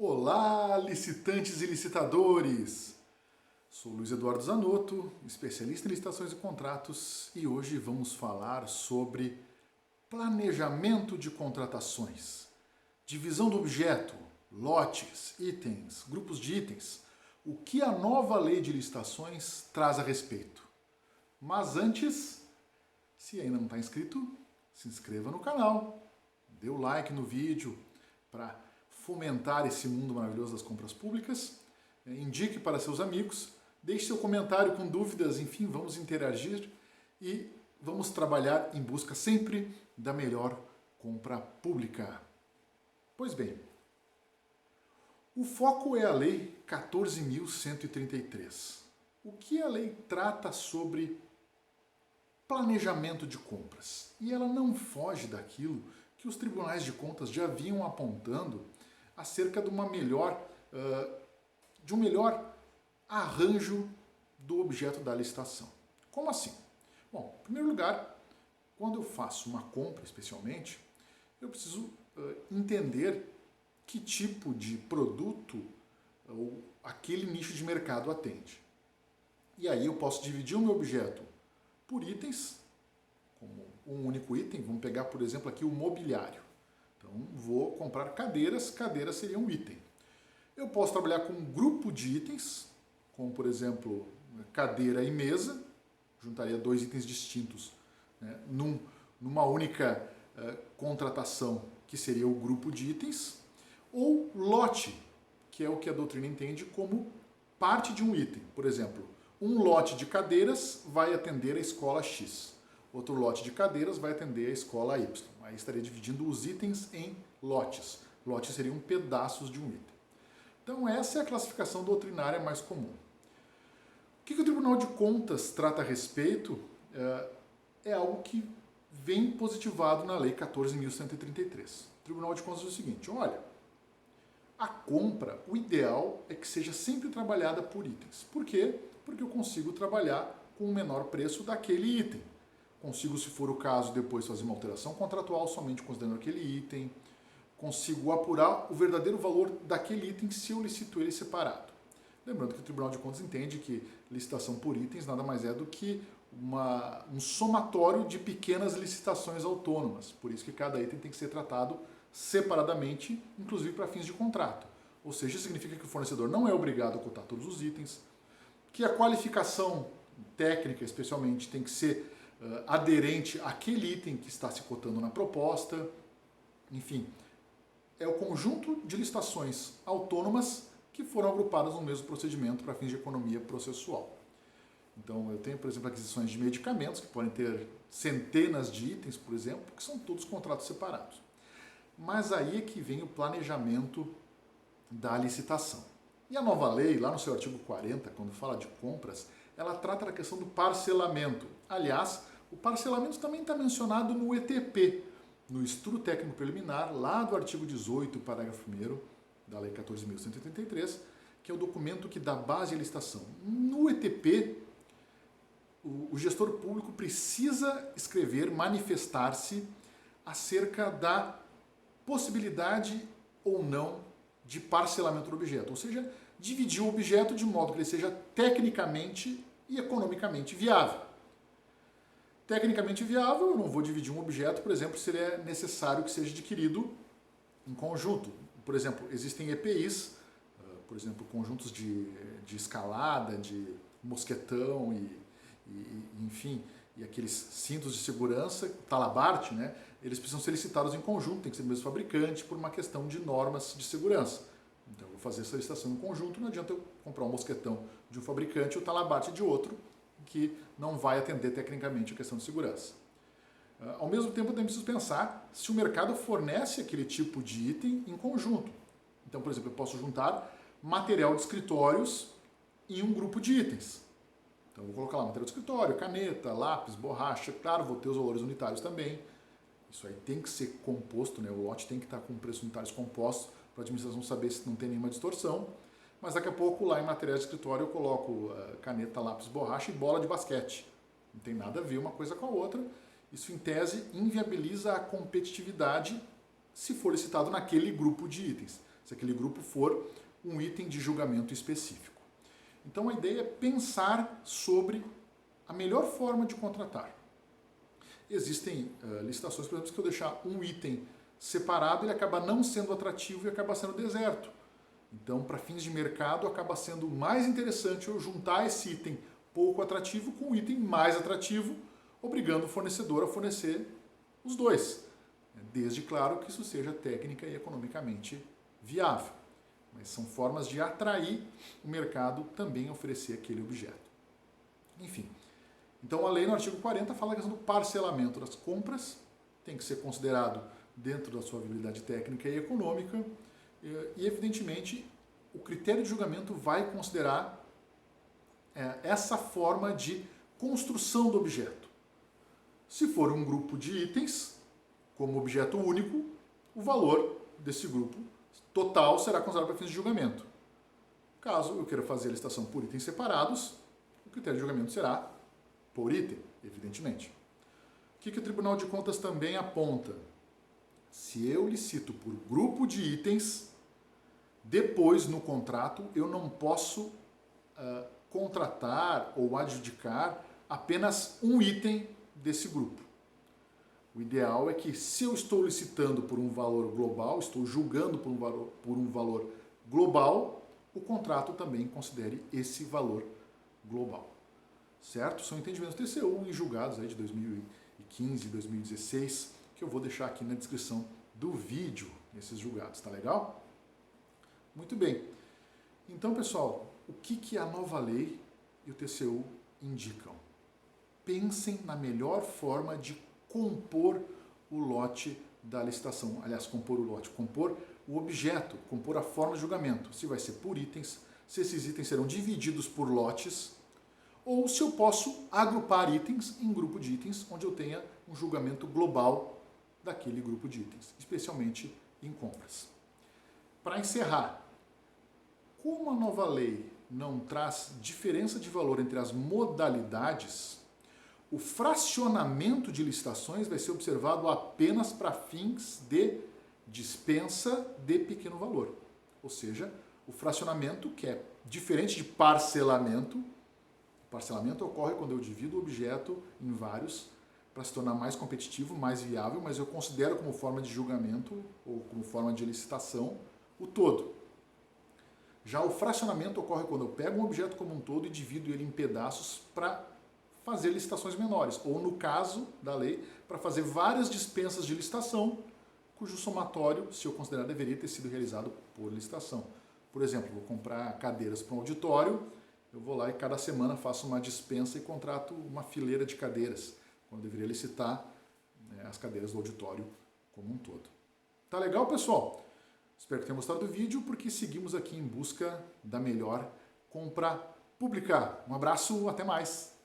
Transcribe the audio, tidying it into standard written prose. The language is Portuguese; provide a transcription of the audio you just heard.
Olá, licitantes e licitadores! Sou Luiz Eduardo Zanotto, especialista em licitações e contratos, e hoje vamos falar sobre planejamento de contratações, divisão do objeto, lotes, itens, grupos de itens, o que a nova lei de licitações traz a respeito. Mas antes, se ainda não está inscrito, se inscreva no canal, dê o like no vídeo para fomentar esse mundo maravilhoso das compras públicas, indique para seus amigos, deixe seu comentário com dúvidas, enfim, vamos interagir e vamos trabalhar em busca sempre da melhor compra pública. Pois bem, o foco é a Lei 14.133. O que a lei trata sobre planejamento de compras? E ela não foge daquilo que os tribunais de contas já vinham apontando acerca de um melhor arranjo do objeto da licitação. Como assim? Bom, em primeiro lugar, quando eu faço uma compra, especialmente, eu preciso entender que tipo de produto ou aquele nicho de mercado atende. E aí eu posso dividir o meu objeto por itens, como um único item. Vamos pegar, por exemplo, aqui o mobiliário. Então, vou comprar cadeiras, cadeiras seria um item. Eu posso trabalhar com um grupo de itens, como, por exemplo, cadeira e mesa, juntaria dois itens distintos, né, numa única contratação, que seria o grupo de itens, ou lote, que é o que a doutrina entende como parte de um item. Por exemplo, um lote de cadeiras vai atender a escola X. Outro lote de cadeiras vai atender a escola Y. Aí estaria dividindo os itens em lotes. Lotes seriam pedaços de um item. Então essa é a classificação doutrinária mais comum. O que o Tribunal de Contas trata a respeito é algo que vem positivado na Lei 14.133. O Tribunal de Contas diz o seguinte: olha, a compra, o ideal é que seja sempre trabalhada por itens. Por quê? Porque eu consigo trabalhar com o menor preço daquele item. Consigo, se for o caso, depois fazer uma alteração contratual somente considerando aquele item. Consigo apurar o verdadeiro valor daquele item se eu licito ele separado. Lembrando que o Tribunal de Contas entende que licitação por itens nada mais é do que um somatório de pequenas licitações autônomas. Por isso que cada item tem que ser tratado separadamente, inclusive para fins de contrato. Ou seja, significa que o fornecedor não é obrigado a cotar todos os itens, que a qualificação técnica, especialmente, tem que ser aderente àquele item que está se cotando na proposta. Enfim, é o conjunto de licitações autônomas que foram agrupadas no mesmo procedimento para fins de economia processual. Então, eu tenho, por exemplo, aquisições de medicamentos, que podem ter centenas de itens, por exemplo, que são todos contratos separados. Mas aí é que vem o planejamento da licitação. E a nova lei, lá no seu artigo 40, quando fala de compras, ela trata da questão do parcelamento. Aliás, o parcelamento também está mencionado no ETP, no Estudo Técnico Preliminar, lá do artigo 18, parágrafo 1º da Lei 14.133, que é o documento que dá base à licitação. No ETP, o gestor público precisa escrever, manifestar-se acerca da possibilidade ou não de parcelamento do objeto, ou seja, dividir o objeto de modo que ele seja tecnicamente e economicamente viável. Tecnicamente viável, eu não vou dividir um objeto, por exemplo, se ele é necessário que seja adquirido em conjunto. Por exemplo, existem EPIs, por exemplo, conjuntos de escalada, de mosquetão enfim, e aqueles cintos de segurança, talabarte, né? Eles precisam ser licitados em conjunto, tem que ser do mesmo fabricante, por uma questão de normas de segurança. Então, eu vou fazer essa licitação em conjunto, não adianta eu comprar um mosquetão de um fabricante e o talabarte de outro, que não vai atender tecnicamente a questão de segurança. Ao mesmo tempo, eu também preciso pensar se o mercado fornece aquele tipo de item em conjunto. Então, por exemplo, eu posso juntar material de escritórios em um grupo de itens. Então, eu vou colocar lá material de escritório, caneta, lápis, borracha, claro, vou ter os valores unitários também. Isso aí tem que ser composto, né? O lote tem que estar com preços unitários compostos para a administração saber se não tem nenhuma distorção. Mas daqui a pouco, lá em materiais de escritório, eu coloco caneta, lápis, borracha e bola de basquete. Não tem nada a ver uma coisa com a outra. Isso, em tese, inviabiliza a competitividade se for licitado naquele grupo de itens. se aquele grupo for um item de julgamento específico. Então a ideia é pensar sobre a melhor forma de contratar. Existem licitações, por exemplo, que eu deixar um item separado, ele acaba não sendo atrativo e acaba sendo deserto. Então, para fins de mercado, acaba sendo mais interessante eu juntar esse item pouco atrativo com um item mais atrativo, obrigando o fornecedor a fornecer os dois. Desde, claro, que isso seja técnica e economicamente viável. Mas são formas de atrair o mercado também a oferecer aquele objeto. Enfim, então a lei no artigo 40 fala a questão do parcelamento das compras, tem que ser considerado dentro da sua viabilidade técnica e econômica, e evidentemente o critério de julgamento vai considerar essa forma de construção do objeto. Se for um grupo de itens, como objeto único, o valor desse grupo total será considerado para fins de julgamento. Caso eu queira fazer a licitação por itens separados, o critério de julgamento será por item, evidentemente. O que o Tribunal de Contas também aponta? Se eu licito por grupo de itens, depois no contrato eu não posso contratar ou adjudicar apenas um item desse grupo. O ideal é que, se eu estou licitando por um valor global, estou julgando por um valor global, o contrato também considere esse valor global. Certo? São entendimentos do TCU em julgados aí de 2015 e 2016, que eu vou deixar aqui na descrição do vídeo, esses julgados, tá legal? Muito bem. Então, pessoal, o que a nova lei e o TCU indicam? Pensem na melhor forma de compor o lote da licitação. Aliás, compor o lote, compor o objeto, compor a forma de julgamento. Se vai ser por itens, se esses itens serão divididos por lotes, ou se eu posso agrupar itens em grupo de itens, onde eu tenha um julgamento global daquele grupo de itens, especialmente em compras. Para encerrar, como a nova lei não traz diferença de valor entre as modalidades, o fracionamento de licitações vai ser observado apenas para fins de dispensa de pequeno valor. Ou seja, o fracionamento, que é diferente de parcelamento. Parcelamento ocorre quando eu divido o objeto em vários para se tornar mais competitivo, mais viável, mas eu considero como forma de julgamento ou como forma de licitação o todo. Já o fracionamento ocorre quando eu pego um objeto como um todo e divido ele em pedaços para fazer licitações menores, ou no caso da lei, para fazer várias dispensas de licitação, cujo somatório, se eu considerar, deveria ter sido realizado por licitação. Por exemplo, vou comprar cadeiras para um auditório, eu vou lá e cada semana faço uma dispensa e contrato uma fileira de cadeiras, quando eu deveria licitar as cadeiras do auditório como um todo. Tá legal, pessoal? Espero que tenham gostado do vídeo, porque seguimos aqui em busca da melhor compra pública. Um abraço, até mais!